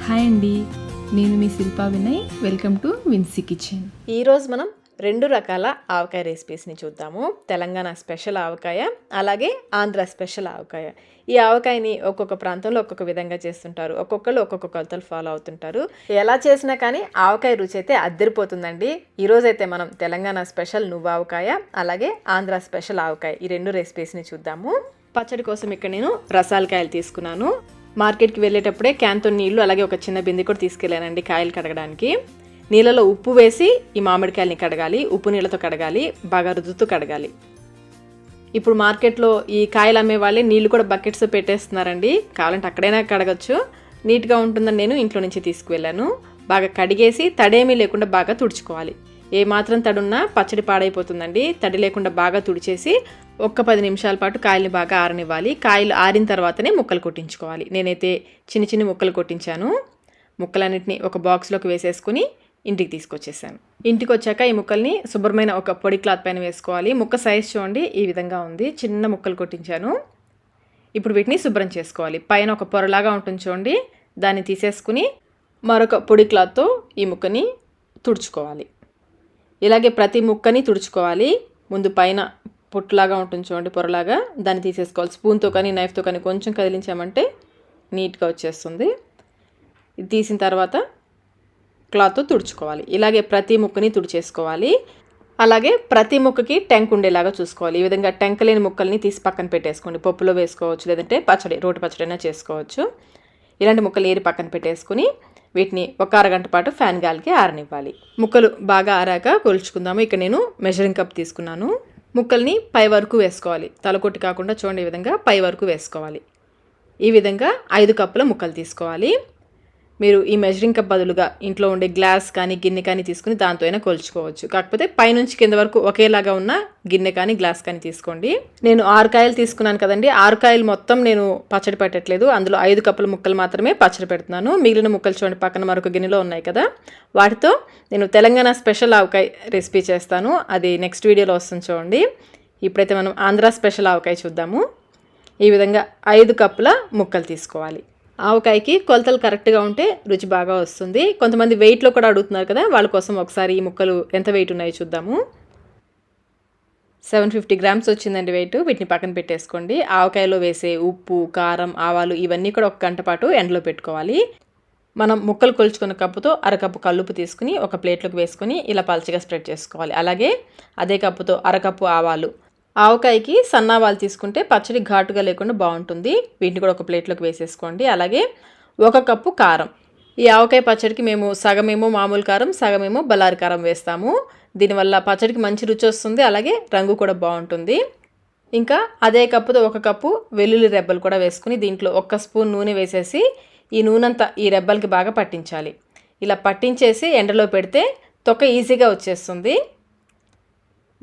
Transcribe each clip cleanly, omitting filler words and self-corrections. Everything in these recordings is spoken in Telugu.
హాయ్ అండి, నేను మీ శిల్పా వినయ్. వెల్కమ్ టు విన్సీ కిచెన్. ఈరోజు మనం 2 రకాల ఆవకాయ రెసిపీస్ని చూద్దాము. తెలంగాణ స్పెషల్ ఆవకాయ, అలాగే ఆంధ్ర స్పెషల్ ఆవకాయ. ఈ ఆవకాయని ఒక్కొక్క ప్రాంతంలో ఒక్కొక్క విధంగా చేస్తుంటారు, ఒక్కొక్కరు ఒక్కొక్క కొలతలు ఫాలో అవుతుంటారు. ఎలా చేసినా కానీ ఆవకాయ రుచి అయితే అద్దరిపోతుందండి. ఈరోజైతే మనం తెలంగాణ స్పెషల్ నువ్వు ఆవకాయ, అలాగే ఆంధ్ర స్పెషల్ ఆవకాయ, ఈ 2 రెసిపీస్ని చూద్దాము. పచ్చడి కోసం ఇక్కడ నేను రసాలకాయలు తీసుకున్నాను. మార్కెట్కి వెళ్ళేటప్పుడే క్యాన్తో నీళ్లు, అలాగే ఒక చిన్న బిందె కూడా తీసుకెళ్ళానండి కాయలు కడగడానికి. నీళ్ళలో ఉప్పు వేసి ఈ మామిడికాయలని కడగాలి, ఉప్పు నీళ్ళతో కడగాలి, బాగా రుద్దుతూ కడగాలి. ఇప్పుడు మార్కెట్లో ఈ కాయలు అమ్మే వాళ్ళే నీళ్లు కూడా బకెట్స్ పెట్టేస్తున్నారండి. కావాలంటే అక్కడైనా కడగచ్చు, నీట్గా ఉంటుందని నేను ఇంట్లో నుంచి తీసుకువెళ్ళాను. బాగా కడిగేసి తడేమీ లేకుండా బాగా తుడుచుకోవాలి. ఏ మాత్రం తడున్నా పచ్చడి పాడైపోతుందండి. తడి లేకుండా బాగా తుడిచేసి ఒక్క 10 నిమిషాల పాటు కాయల్ని బాగా ఆరనివ్వాలి. కాయలు ఆరిన తర్వాతనే ముక్కలు కొట్టించుకోవాలి. నేనైతే చిన్న చిన్న ముక్కలు కొట్టించాను. ముక్కలన్నింటినీ ఒక బాక్స్లోకి వేసేసుకుని ఇంటికి తీసుకొచ్చేసాను. ఇంటికి వచ్చాక ఈ ముక్కల్ని శుభ్రమైన ఒక పొడి క్లాత్ పైన వేసుకోవాలి. ముక్క సైజ్ చూడండి, ఈ విధంగా ఉంది. చిన్న ముక్కలు కొట్టించాను. ఇప్పుడు వీటిని శుభ్రం చేసుకోవాలి. పైన ఒక పొరలాగా ఉంటుంది చూడండి, దాన్ని తీసేసుకుని మరొక పొడి క్లాత్తో ఈ ముక్కని తుడుచుకోవాలి. ఇలాగే ప్రతి ముక్కని తుడుచుకోవాలి. ముందు పైన పొట్టులాగా ఉంటుంది చూడండి, పొరలాగా, దాన్ని తీసేసుకోవాలి. స్పూన్తో కానీ నైఫ్తో కానీ కొంచెం కదిలించామంటే నీట్గా వచ్చేస్తుంది. ఇది తీసిన తర్వాత క్లాత్తో తుడుచుకోవాలి. ఇలాగే ప్రతి ముక్కని తుడిచేసుకోవాలి. అలాగే ప్రతి ముక్కకి టెంక్ ఉండేలాగా చూసుకోవాలి. ఈ విధంగా టెంక్ లేని ముక్కల్ని తీసి పక్కన పెట్టేసుకోండి. పప్పులో వేసుకోవచ్చు, లేదంటే పచ్చడి, రోటి పచ్చడి అయినా చేసుకోవచ్చు. ఇలాంటి ముక్కలు ఏరి పక్కన పెట్టేసుకుని వీటిని ఒక అరగంట పాటు ఫ్యాన్ గాలికి ఆరనివ్వాలి. ముక్కలు బాగా ఆరాక కొలుచుకుందాము. ఇక్కడ నేను మెజరింగ్ కప్ తీసుకున్నాను. ముక్కల్ని పై వరకు వేసుకోవాలి. తలకొట్టి కాకుండా చూడండి, ఈ విధంగా పై వరకు వేసుకోవాలి. ఈ విధంగా 5 కప్పుల ముక్కలు తీసుకోవాలి. మీరు ఈ మెజరింగ్ కప్ బదులుగా ఇంట్లో ఉండే గ్లాస్ కానీ గిన్నె కానీ తీసుకుని దాంతో అయినా కొలుచుకోవచ్చు. కాకపోతే పైనుంచి కింద వరకు ఒకేలాగా ఉన్న గిన్నె కానీ గ్లాస్ కానీ తీసుకోండి. నేను 6 కాయలు తీసుకున్నాను కదండి. 6 కాయలు మొత్తం నేను పచ్చడి పెట్టట్లేదు. అందులో 5 కప్పుల ముక్కలు మాత్రమే పచ్చడి పెడుతున్నాను. మిగిలిన ముక్కలు చూడండి పక్కన మరొక గిన్నెలో ఉన్నాయి కదా, వాటితో నేను తెలంగాణ స్పెషల్ ఆవకాయ రెసిపీ చేస్తాను. అది నెక్స్ట్ వీడియోలో వస్తుంది చూడండి. ఇప్పుడైతే మనం ఆంధ్ర స్పెషల్ ఆవకాయ చూద్దాము. ఈ విధంగా 5 కప్పుల ముక్కలు తీసుకోవాలి. ఆవకాయకి కొలతలు కరెక్ట్గా ఉంటే రుచి బాగా వస్తుంది. కొంతమంది వెయిట్లో కూడా అడుగుతున్నారు కదా, వాళ్ళ కోసం ఒకసారి ఈ ముక్కలు ఎంత వెయిట్ ఉన్నాయో చూద్దాము. 750 గ్రామ్స్ వచ్చిందండి వెయిట్. వీటిని పక్కన పెట్టేసుకోండి. ఆవకాయలో వేసే ఉప్పు, కారం, ఆవాలు ఇవన్నీ కూడా 1 గంట పాటు ఎండలో పెట్టుకోవాలి. మనం ముక్కలు కొలుచుకున్న కప్పుతో అరకప్పు కల్లుపు తీసుకుని ఒక ప్లేట్లోకి వేసుకుని ఇలా పల్చగా స్ప్రెడ్ చేసుకోవాలి. అలాగే అదే కప్పుతో అరకప్పు ఆవాలు. ఆవకాయకి సన్నావాలు తీసుకుంటే పచ్చడి ఘాటుగా లేకుండా బాగుంటుంది. వీటిని కూడా ఒక ప్లేట్లోకి వేసేసుకోండి. అలాగే 1 కప్పు కారం. ఈ ఆవకాయ పచ్చడికి మేము సగమేమో మామూలు కారం, సగమేమో బలారి కారం వేస్తాము. దీనివల్ల పచ్చడికి మంచి రుచి వస్తుంది, అలాగే రంగు కూడా బాగుంటుంది. ఇంకా అదే కప్పుతో 1 కప్పు వెల్లుల్లి రెబ్బలు కూడా వేసుకుని దీంట్లో 1 స్పూన్ నూనె వేసేసి ఈ నూనెంతా ఈ రెబ్బలకి బాగా పట్టించాలి. ఇలా పట్టించేసి ఎండలో పెడితే తొక్క ఈజీగా వచ్చేస్తుంది.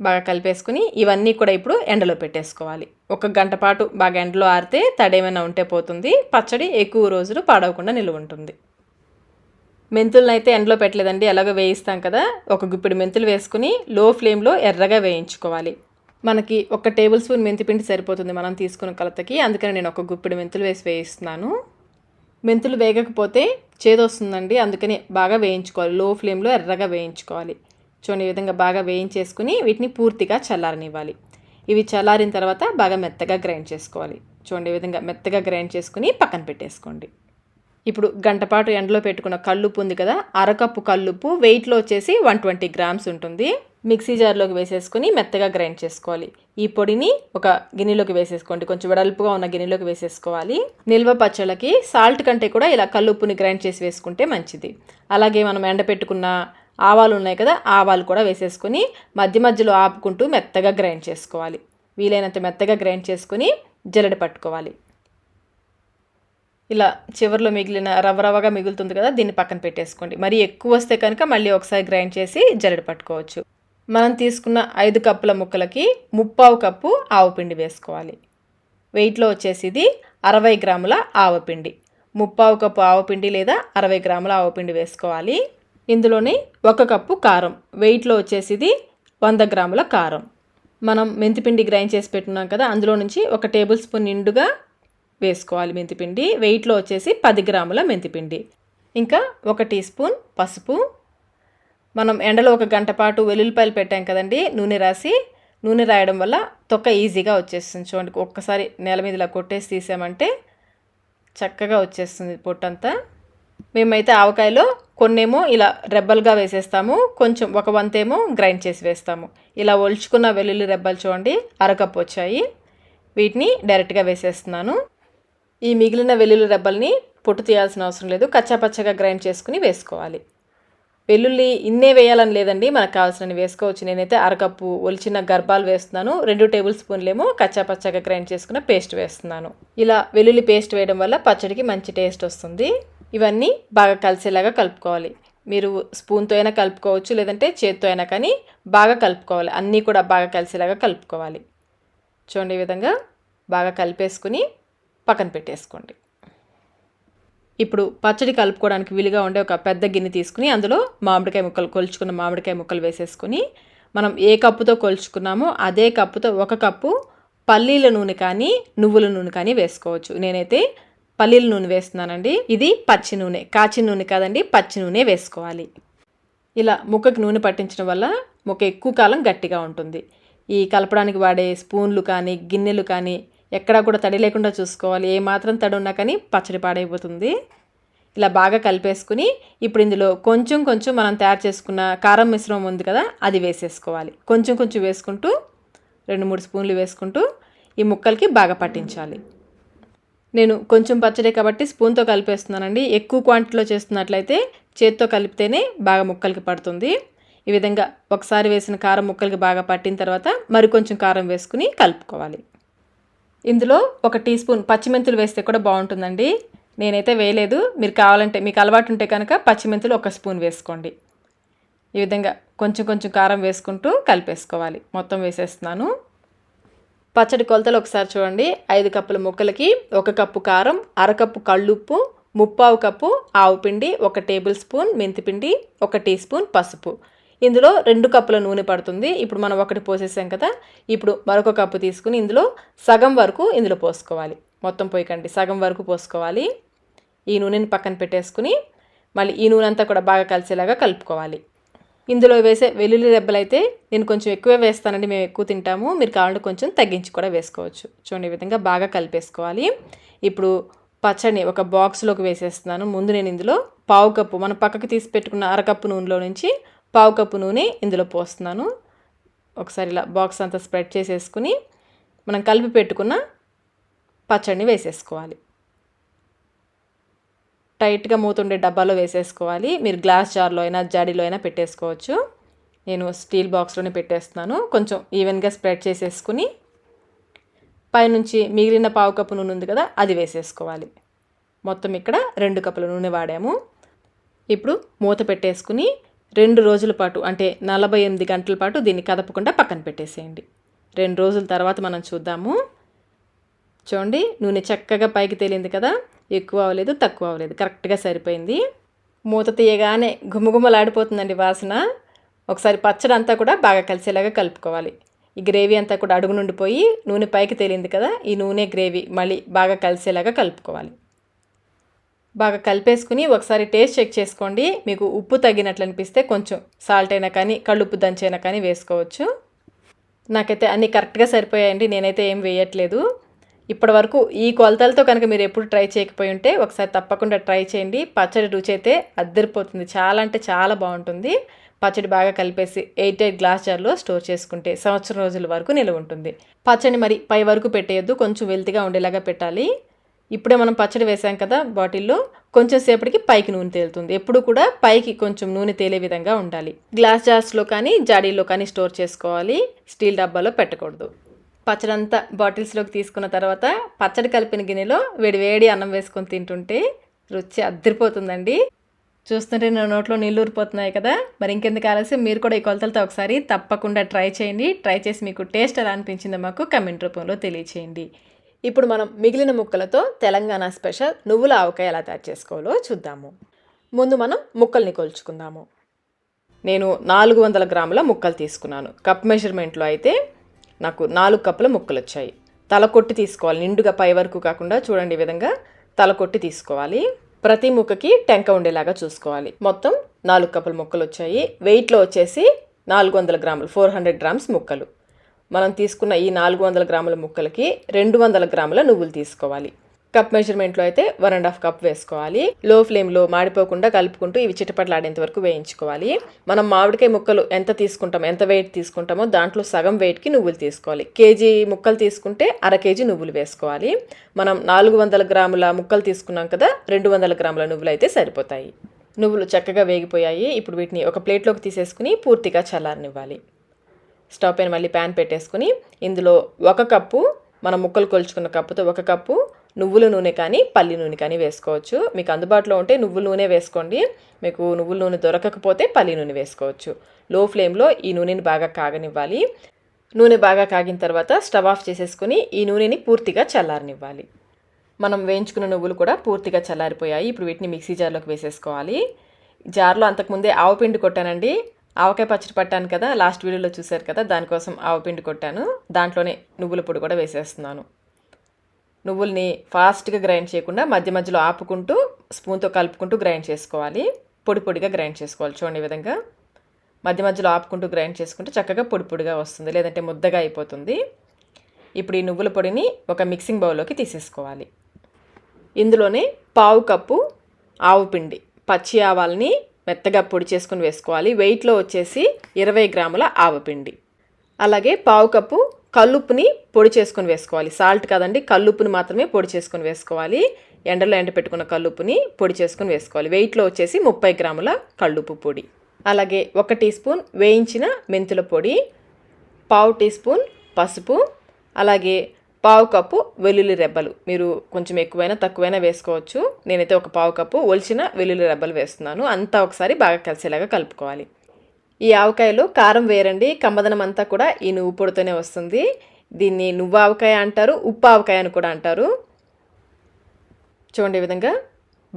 బాగా కలిపేసుకుని ఇవన్నీ కూడా ఇప్పుడు ఎండలో పెట్టేసుకోవాలి. 1 గంట పాటు బాగా ఎండలో ఆరితే తడేమైనా ఉంటే పోతుంది. పచ్చడి ఎక్కువ రోజులు పాడవకుండా నిలువ ఉంటుంది. మెంతులను అయితే ఎండలో పెట్టలేదండి, ఎలాగో వేయిస్తాం కదా. 1 గుప్పెడు మెంతులు వేసుకుని లో ఫ్లేమ్లో ఎర్రగా వేయించుకోవాలి. మనకి 1 టేబుల్ స్పూన్ మెంతిపిండి సరిపోతుంది మనం తీసుకున్న కొలతకి, అందుకని నేను 1 గుప్పెడు మెంతులు వేసి వేయిస్తున్నాను. మెంతులు వేగకపోతే చేదొస్తుందండి, అందుకని బాగా వేయించుకోవాలి. లో ఫ్లేమ్లో ఎర్రగా వేయించుకోవాలి. చూడండి, ఈ విధంగా బాగా వేయించేసుకుని వీటిని పూర్తిగా చల్లారనివ్వాలి. ఇవి చల్లారిన తర్వాత బాగా మెత్తగా గ్రైండ్ చేసుకోవాలి. చూడండి, ఈ విధంగా మెత్తగా గ్రైండ్ చేసుకుని పక్కన పెట్టేసుకోండి. ఇప్పుడు గంట పాటు ఎండలో పెట్టుకున్న కల్లుప్పు ఉంది కదా, అరకప్పు కల్లుప్పు వెయిట్లో వచ్చేసి 120 గ్రామ్స్ ఉంటుంది. మిక్సీ జార్లోకి వేసేసుకుని మెత్తగా గ్రైండ్ చేసుకోవాలి. ఈ పొడిని ఒక గిన్నెలోకి వేసేసుకోండి. కొంచెం వెడల్పుగా ఉన్న గిన్నెలోకి వేసేసుకోవాలి. నిల్వ పచ్చళ్ళకి సాల్ట్ కంటే కూడా ఇలా కల్లుప్పుని గ్రైండ్ చేసి వేసుకుంటే మంచిది. అలాగే మనం ఎండపెట్టుకున్న ఆవాలు ఉన్నాయి కదా, ఆవాలు కూడా వేసేసుకొని మధ్య మధ్యలో ఆపుకుంటూ మెత్తగా గ్రైండ్ చేసుకోవాలి. వీలైనంత మెత్తగా గ్రైండ్ చేసుకుని జల్లెడ పట్టుకోవాలి. ఇలా చివరిలో మిగిలిన రవ్వగా మిగులుతుంది కదా, దీన్ని పక్కన పెట్టేసుకోండి. మరి ఎక్కువ వస్తే కనుక మళ్ళీ ఒకసారి గ్రైండ్ చేసి జల్లెడ పట్టుకోవచ్చు. మనం తీసుకున్న 5 కప్పుల ముక్కలకి 3/4 కప్పు ఆవపిండి వేసుకోవాలి. వెయిట్లో వచ్చేసి ఇది 60 గ్రాముల ఆవపిండి. 3/4 కప్పు ఆవపిండి లేదా 60 గ్రాముల ఆవపిండి వేసుకోవాలి. ఇందులోనే 1 కప్పు కారం. వెయిట్లో వచ్చేసి ఇది 100 గ్రాముల కారం. మనం మెంతిపిండి గ్రైండ్ చేసి పెట్టున్నాం కదా, అందులో నుంచి 1 టేబుల్ స్పూన్ నిండుగా వేసుకోవాలి మెంతిపిండి. వెయిట్లో వచ్చేసి 10 గ్రాముల మెంతిపిండి. ఇంకా 1 టీ స్పూన్ పసుపు. మనం ఎండలో 1 గంట పాటు వెల్లుల్లిపాయలు పెట్టాం కదండి, నూనె రాసి. నూనె రాయడం వల్ల తొక్క ఈజీగా వచ్చేస్తుంది. చూడండి, ఒక్కసారి నేల మీద ఇలా కొట్టేసి తీసామంటే చక్కగా వచ్చేస్తుంది పొట్టంతా. మేమైతే ఆవకాయలో కొన్నేమో ఇలా రెబ్బలుగా వేసేస్తాము, కొంచెం ఒక వంతేమో గ్రైండ్ చేసి వేస్తాము. ఇలా ఒలుచుకున్న వెల్లుల్లి రెబ్బలు చూడండి, అరకప్పు వచ్చాయి. వీటిని డైరెక్ట్గా వేసేస్తున్నాను. ఈ మిగిలిన వెల్లుల్లి రెబ్బల్ని పొట్టు తీయాల్సిన అవసరం లేదు, కచ్చాపచ్చగా గ్రైండ్ చేసుకుని వేసుకోవాలి. వెల్లుల్లి ఇన్నే వేయాలని లేదండి, మనకు కావాల్సినవి వేసుకోవచ్చు. నేనైతే అరకప్పు ఒలిచిన గర్భాలు వేస్తున్నాను, 2 టేబుల్ స్పూన్లేమో కచ్చాపచ్చగా గ్రైండ్ చేసుకున్న పేస్ట్ వేస్తున్నాను. ఇలా వెల్లుల్లి పేస్ట్ వేయడం వల్ల పచ్చడికి మంచి టేస్ట్ వస్తుంది. ఇవన్నీ బాగా కలిసేలాగా కలుపుకోవాలి. మీరు స్పూన్తో అయినా కలుపుకోవచ్చు, లేదంటే చేత్తో అయినా కానీ బాగా కలుపుకోవాలి. అన్నీ కూడా బాగా కలిసేలాగా కలుపుకోవాలి. చూడండి, ఈ విధంగా బాగా కలిపేసుకుని పక్కన పెట్టేసుకోండి. ఇప్పుడు పచ్చడి కలుపుకోవడానికి వీలుగా ఉండే ఒక పెద్ద గిన్నె తీసుకుని అందులో మామిడికాయ ముక్కలు, కొలుచుకున్న మామిడికాయ ముక్కలు వేసేసుకుని మనం ఏ కప్పుతో కొలుచుకున్నామో అదే కప్పుతో 1 కప్పు పల్లీల నూనె కానీ నువ్వుల నూనె కానీ వేసుకోవచ్చు. నేనైతే పల్లీల నూనె వేస్తున్నానండి. ఇది పచ్చి నూనె, కాచిన నూనె కాదండి, పచ్చి నూనె వేసుకోవాలి. ఇలా ముక్కకి నూనె పట్టించడం వల్ల ముక్క ఎక్కువ కాలం గట్టిగా ఉంటుంది. ఈ కలపడానికి వాడే స్పూన్లు కానీ గిన్నెలు కానీ ఎక్కడా కూడా తడి లేకుండా చూసుకోవాలి. ఏ మాత్రం తడి ఉన్నా కానీ పచ్చడి పాడైపోతుంది. ఇలా బాగా కలిపేసుకుని ఇప్పుడు ఇందులో కొంచెం కొంచెం మనం తయారు చేసుకున్న కారం మిశ్రమం ఉంది కదా, అది వేసేసుకోవాలి. కొంచెం కొంచెం వేసుకుంటూ 2-3 స్పూన్లు వేసుకుంటూ ఈ ముక్కలకి బాగా పట్టించాలి. నేను కొంచెం పచ్చడే కాబట్టి స్పూన్తో కలిపేస్తున్నానండి. ఎక్కువ క్వాంటిటీలో చేస్తున్నట్లయితే చేత్తో కలిపితేనే బాగా ముక్కలకి పడుతుంది. ఈ విధంగా ఒకసారి వేసిన కారం ముక్కలకి బాగా పట్టిన తర్వాత మరికొంచెం కారం వేసుకుని కలుపుకోవాలి. ఇందులో 1 టీ స్పూన్ పచ్చిమెంతులు వేస్తే కూడా బాగుంటుందండి. నేనైతే వేయలేదు, మీరు కావాలంటే మీకు అలవాటు ఉంటే కనుక పచ్చిమెంతులు 1 స్పూన్ వేసుకోండి. ఈ విధంగా కొంచెం కొంచెం కారం వేసుకుంటూ కలిపేసుకోవాలి. మొత్తం వేసేస్తున్నాను. పచ్చడి కొలతలు ఒకసారి చూడండి. 5 కప్పుల ముక్కలకి 1 కప్పు కారం, అరకప్పు కళ్ళుప్పు, 1/4 కప్పు ఆవుపిండి, 1 టేబుల్ స్పూన్ మెంతిపిండి, 1 టీ స్పూన్ పసుపు. ఇందులో 2 కప్పుల నూనె పడుతుంది. ఇప్పుడు మనం 1 పోసేసాం కదా, ఇప్పుడు మరొక కప్పు తీసుకుని ఇందులో సగం వరకు ఇందులో పోసుకోవాలి. మొత్తం పోయకండి, సగం వరకు పోసుకోవాలి. ఈ నూనెని పక్కన పెట్టేసుకుని మళ్ళీ ఈ నూనె అంతా కూడా బాగా కలిసేలాగా కలుపుకోవాలి. ఇందులో వేసే వెల్లుల్లి రెబ్బలు అయితే నేను కొంచెం ఎక్కువే వేస్తానండి, మేము ఎక్కువ తింటాము. మీరు కావాలంటే కొంచెం తగ్గించి కూడా వేసుకోవచ్చు. చూడండి, ఈ విధంగా బాగా కలిపేసుకోవాలి. ఇప్పుడు పచ్చడిని ఒక బాక్స్లోకి వేసేస్తున్నాను. ముందు నేను ఇందులో 1/4 కప్పు మనం పక్కకి తీసి పెట్టుకున్న అరకప్పు నూనెలో నుంచి 1/4 కప్పు నూనె ఇందులో పోస్తున్నాను. ఒకసారి ఇలా బాక్స్ అంతా స్ప్రెడ్ చేసేసుకుని మనం కలిపి పెట్టుకున్న పచ్చడిని వేసేసుకోవాలి. టైట్గా మూతుండే డబ్బాలో వేసేసుకోవాలి. మీరు గ్లాస్ జార్లో అయినా జాడీలో అయినా పెట్టేసుకోవచ్చు. నేను స్టీల్ బాక్స్లోనే పెట్టేస్తున్నాను. కొంచెం ఈవెన్గా స్ప్రెడ్ చేసేసుకుని పైనుంచి మిగిలిన 1/4 కప్పు నూనె ఉంది కదా, అది వేసేసుకోవాలి. మొత్తం ఇక్కడ 2 కప్పుల నూనె వాడాము. ఇప్పుడు మూత పెట్టేసుకుని 2 రోజుల పాటు అంటే 48 గంటల పాటు దీన్ని కదపకుండా పక్కన పెట్టేసేయండి. 2 రోజుల తర్వాత మనం చూద్దాము. చూడండి, నూనె చక్కగా పైకి తేలింది కదా, ఎక్కువ అవ్వలేదు తక్కువ అవ్వలేదు, కరెక్ట్గా సరిపోయింది. మూత తీయగానే గుమగుమలాడిపోతుందండి వాసన. ఒకసారి పచ్చడి అంతా కూడా బాగా కలిసేలాగా కలుపుకోవాలి. ఈ గ్రేవీ అంతా కూడా అడుగు నుండి పోయి నూనె పైకి తేలింది కదా, ఈ నూనె గ్రేవీ మళ్ళీ బాగా కలిసేలాగా కలుపుకోవాలి. బాగా కలిపేసుకుని ఒకసారి టేస్ట్ చెక్ చేసుకోండి. మీకు ఉప్పు తగ్గినట్లు అనిపిస్తే కొంచెం సాల్ట్ అయినా కానీ కళ్ళుప్పు దంచైనా కానీ వేసుకోవచ్చు. నాకైతే అన్నీ కరెక్ట్గా సరిపోయాయండి, నేనైతే ఏం వేయట్లేదు. ఇప్పటి వరకు ఈ కొలతలతో కనుక మీరు ఎప్పుడు ట్రై చేయకపోయి ఉంటే ఒకసారి తప్పకుండా ట్రై చేయండి. పచ్చడి రుచి అయితే అద్దరిపోతుంది, చాలా అంటే చాలా బాగుంటుంది. పచ్చడి బాగా కలిపేసి 8 గ్లాస్ జార్లో స్టోర్ చేసుకుంటే సంవత్సరం రోజుల వరకు నిల్వ ఉంటుంది. పచ్చడి మరి పై వరకు పెట్టేయద్దు, కొంచెం వెల్తిగా ఉండేలాగా పెట్టాలి. ఇప్పుడే మనం పచ్చడి వేసాం కదా బాటిల్లో, కొంచెం సేపటికి పైకి నూనె తేలుతుంది. ఎప్పుడు కూడా పైకి కొంచెం నూనె తేలే విధంగా ఉండాలి. గ్లాస్ జార్స్లో కానీ జాడీలో కానీ స్టోర్ చేసుకోవాలి, స్టీల్ డబ్బాలో పెట్టకూడదు. పచ్చడి అంతా బాటిల్స్లోకి తీసుకున్న తర్వాత పచ్చడి కలిపిన గిన్నెలో వేడి అన్నం వేసుకొని తింటుంటే రుచి అద్దరిపోతుందండి. చూస్తుంటే నా నోట్లో నీళ్ళు ఊరిపోతున్నాయి కదా. మరి ఇంకెందుకు ఆలస్యం, మీరు కూడా ఈ కొలతలతో ఒకసారి తప్పకుండా ట్రై చేయండి. ట్రై చేసి మీకు టేస్ట్ ఎలా అనిపించిందో మాకు కమెంట్ రూపంలో తెలియచేయండి. ఇప్పుడు మనం మిగిలిన ముక్కలతో తెలంగాణ స్పెషల్ నువ్వుల ఆవకాయ ఎలా తయారు చేసుకోవాలో చూద్దాము. ముందు మనం ముక్కల్ని కొలుచుకుందాము. నేను 400 గ్రాముల ముక్కలు తీసుకున్నాను. కప్ మెజర్మెంట్లో అయితే నాకు 4 కప్పుల ముక్కలు వచ్చాయి. తల కొట్టి తీసుకోవాలి, నిండుగా పై వరకు కాకుండా చూడండి, ఈ విధంగా తల కొట్టి తీసుకోవాలి. ప్రతి ముక్కకి టెంక ఉండేలాగా చూసుకోవాలి. మొత్తం 4 కప్పుల ముక్కలు వచ్చాయి. వెయిట్లో వచ్చేసి 400 గ్రాములు 400 గ్రామ్స్ ముక్కలు. మనం తీసుకున్న ఈ 400 గ్రాముల ముక్కలకి 200 గ్రాముల నువ్వులు తీసుకోవాలి. కప్ మెజర్మెంట్లో అయితే 1.5 కప్ వేసుకోవాలి. లో ఫ్లేమ్లో మాడిపోకుండా కలుపుకుంటూ ఇవి చిటపట్లాడేంత వరకు వేయించుకోవాలి. మనం మామిడికాయ ముక్కలు ఎంత తీసుకుంటామో, ఎంత వెయిట్ తీసుకుంటామో దాంట్లో సగం వెయిట్కి నువ్వులు తీసుకోవాలి. కేజీ ముక్కలు తీసుకుంటే 1/2 కేజీ నువ్వులు వేసుకోవాలి. మనం 400 గ్రాముల ముక్కలు తీసుకున్నాం కదా, 200 గ్రాముల నువ్వులు అయితే సరిపోతాయి. నువ్వులు చక్కగా వేగిపోయాయి. ఇప్పుడు వీటిని ఒక ప్లేట్లోకి తీసేసుకుని పూర్తిగా చల్లారనివ్వాలి. స్టవ్ పైన మళ్ళీ ప్యాన్ పెట్టేసుకుని ఇందులో 1 కప్పు, మనం ముక్కలు కొలుచుకున్న కప్పుతో 1 కప్పు నువ్వుల నూనె కానీ పల్లి నూనె కానీ వేసుకోవచ్చు. మీకు అందుబాటులో ఉంటే నువ్వుల నూనె వేసుకోండి. మీకు నువ్వుల నూనె దొరకకపోతే పల్లి నూనె వేసుకోవచ్చు. లో ఫ్లేమ్లో ఈ నూనెని బాగా కాగనివ్వాలి. నూనె బాగా కాగిన తర్వాత స్టవ్ ఆఫ్ చేసేసుకుని ఈ నూనెని పూర్తిగా చల్లారనివ్వాలి. మనం వేయించుకున్న నువ్వులు కూడా పూర్తిగా చల్లారిపోయాయి. ఇప్పుడు వీటిని మిక్సీ జార్లోకి వేసేసుకోవాలి. జార్లో అంతకుముందే ఆవపిండి కొట్టానండి. ఆవకాయ పచ్చడి పట్టాను కదా, లాస్ట్ వీడియోలో చూశారు కదా, దానికోసం ఆవపిండి కొట్టాను. దాంట్లోనే నువ్వుల పొడి కూడా వేసేస్తున్నాను. నువ్వుల్ని ఫాస్ట్గా గ్రైండ్ చేయకుండా మధ్య మధ్యలో ఆపుకుంటూ స్పూన్తో కలుపుకుంటూ గ్రైండ్ చేసుకోవాలి. పొడి పొడిగా గ్రైండ్ చేసుకోవాలి. చూడండి ఈ విధంగా మధ్య మధ్యలో ఆపుకుంటూ గ్రైండ్ చేసుకుంటే చక్కగా పొడి పొడిగా వస్తుంది, లేదంటే ముద్దగా అయిపోతుంది. ఇప్పుడు ఈ నువ్వుల పొడిని ఒక మిక్సింగ్ బౌల్లోకి తీసేసుకోవాలి. ఇందులోనే 1/2 కప్పు ఆవు పిండి, పచ్చి ఆవాలని మెత్తగా పొడి చేసుకుని వేసుకోవాలి. వెయిట్లో వచ్చేసి 20 గ్రాముల ఆవపిండి. అలాగే 1/2 కప్పు కల్లుప్పుని పొడి చేసుకొని వేసుకోవాలి. సాల్ట్ కాదండి, కల్లుప్పుని మాత్రమే పొడి చేసుకొని వేసుకోవాలి. ఎండలో పెట్టుకున్న కల్లుప్పుని పొడి చేసుకొని వేసుకోవాలి. వెయిట్లో వచ్చేసి 30 గ్రాముల కల్లుప్పు పొడి. అలాగే 1 టీ స్పూన్ వేయించిన మెంతుల పొడి, 1/2 టీ స్పూన్ పసుపు, అలాగే 1/2 కప్పు వెల్లుల్లి రెబ్బలు. మీరు కొంచెం ఎక్కువైనా తక్కువైనా వేసుకోవచ్చు. నేనైతే 1/2 కప్పు ఒలిచిన వెల్లుల్లి రెబ్బలు వేస్తున్నాను. అంతా ఒకసారి బాగా కలిసేలాగా కలుపుకోవాలి. ఈ ఆవకాయలో కారం వేరండి, కమ్మదనం అంతా కూడా ఈ నువ్వు పొడితోనే వస్తుంది. దీన్ని నువ్వు ఆవకాయ అంటారు, ఉప్పు ఆవకాయ అని కూడా అంటారు. చూడండి ఈ విధంగా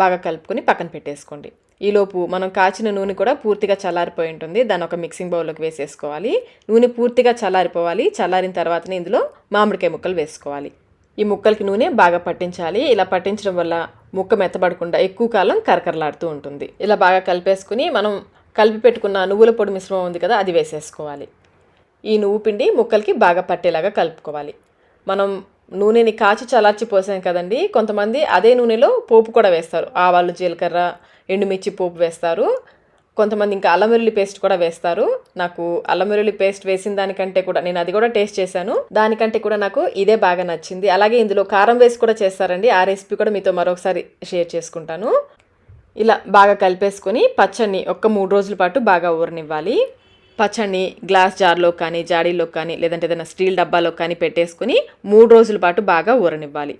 బాగా కలుపుకొని పక్కన పెట్టేసుకోండి. ఈలోపు మనం కాచిన నూనె కూడా పూర్తిగా చల్లారిపోయి ఉంటుంది. దాన్ని ఒక మిక్సింగ్ బౌల్లోకి వేసేసుకోవాలి. నూనె పూర్తిగా చల్లారిపోవాలి. చల్లారిన తర్వాతనే ఇందులో మామిడికాయ ముక్కలు వేసుకోవాలి. ఈ ముక్కలకి నూనె బాగా పట్టించాలి. ఇలా పట్టించడం వల్ల ముక్క మెత్తబడకుండా ఎక్కువ కాలం కరకరలాడుతూ ఉంటుంది. ఇలా బాగా కలిపేసుకుని మనం కలిపి పెట్టుకున్న నువ్వుల పొడి మిశ్రమం ఉంది కదా, అది వేసేసుకోవాలి. ఈ నువ్వు పిండి ముక్కలకి బాగా పట్టేలాగా కలుపుకోవాలి. మనం నూనెని కాచి చల్లార్చి పోసాం కదండి, కొంతమంది అదే నూనెలో పోపు కూడా వేస్తారు. ఆవాలు, జీలకర్ర, ఎండుమిర్చి పోపు వేస్తారు. కొంతమంది ఇంకా అల్లం వెల్లుల్లి పేస్ట్ కూడా వేస్తారు. నాకు అల్లం వెల్లుల్లి పేస్ట్ వేసిన దానికంటే కూడా, నేను అది కూడా టేస్ట్ చేశాను, దానికంటే కూడా నాకు ఇదే బాగా నచ్చింది. అలాగే ఇందులో కారం వేసి కూడా చేస్తారండి. ఆ రెసిపీ కూడా మీతో మరొకసారి షేర్ చేసుకుంటాను. ఇలా బాగా కలిపేసుకొని పచ్చడిని ఒక 3 రోజుల పాటు బాగా ఊరనివ్వాలి. పచ్చడిని గ్లాస్ జార్లో కానీ, జాడీలో కానీ, లేదంటే ఏదైనా స్టీల్ డబ్బాలో కానీ పెట్టేసుకుని 3 రోజుల పాటు బాగా ఊరనివ్వాలి.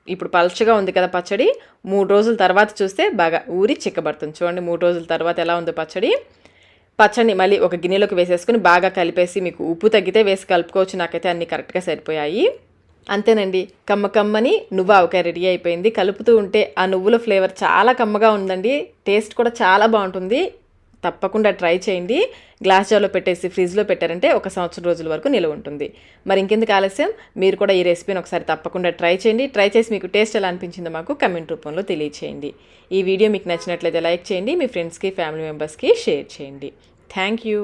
ఇప్పుడు పల్చగా ఉంది కదా పచ్చడి, 3 రోజుల తర్వాత చూస్తే బాగా ఊరి చిక్కబడుతుంది. చూడండి 3 రోజుల తర్వాత ఎలా ఉందో పచ్చడి. పచ్చడిని మళ్ళీ ఒక గిన్నెలోకి వేసేసుకుని బాగా కలిపేసి, మీకు ఉప్పు తగ్గితే వేసి కలుపుకోవచ్చు. నాకైతే అన్నీ కరెక్ట్గా సరిపోయాయి. అంతేనండి, కమ్మని నువ్వు ఆవకాయ రెడీ అయిపోయింది. కలుపుతూ ఉంటే ఆ నువ్వుల ఫ్లేవర్ చాలా కమ్మగా ఉందండి. టేస్ట్ కూడా చాలా బాగుంటుంది. తప్పకుండా ట్రై చేయండి. గ్లాస్ జార్లో పెట్టేసి ఫ్రిడ్జ్లో పెట్టారంటే 1 సంవత్సరం రోజుల వరకు నిల్వ ఉంటుంది. మరి ఇంకెందుకు ఆలస్యం, మీరు కూడా ఈ రెసిపీని ఒకసారి తప్పకుండా ట్రై చేయండి. ట్రై చేసి మీకు టేస్ట్ ఎలా అనిపించిందో మాకు కమెంట్ రూపంలో తెలియచేయండి. ఈ వీడియో మీకు నచ్చినట్లయితే లైక్ చేయండి. మీ ఫ్రెండ్స్కి, ఫ్యామిలీ మెంబర్స్కి షేర్ చేయండి. Thank you.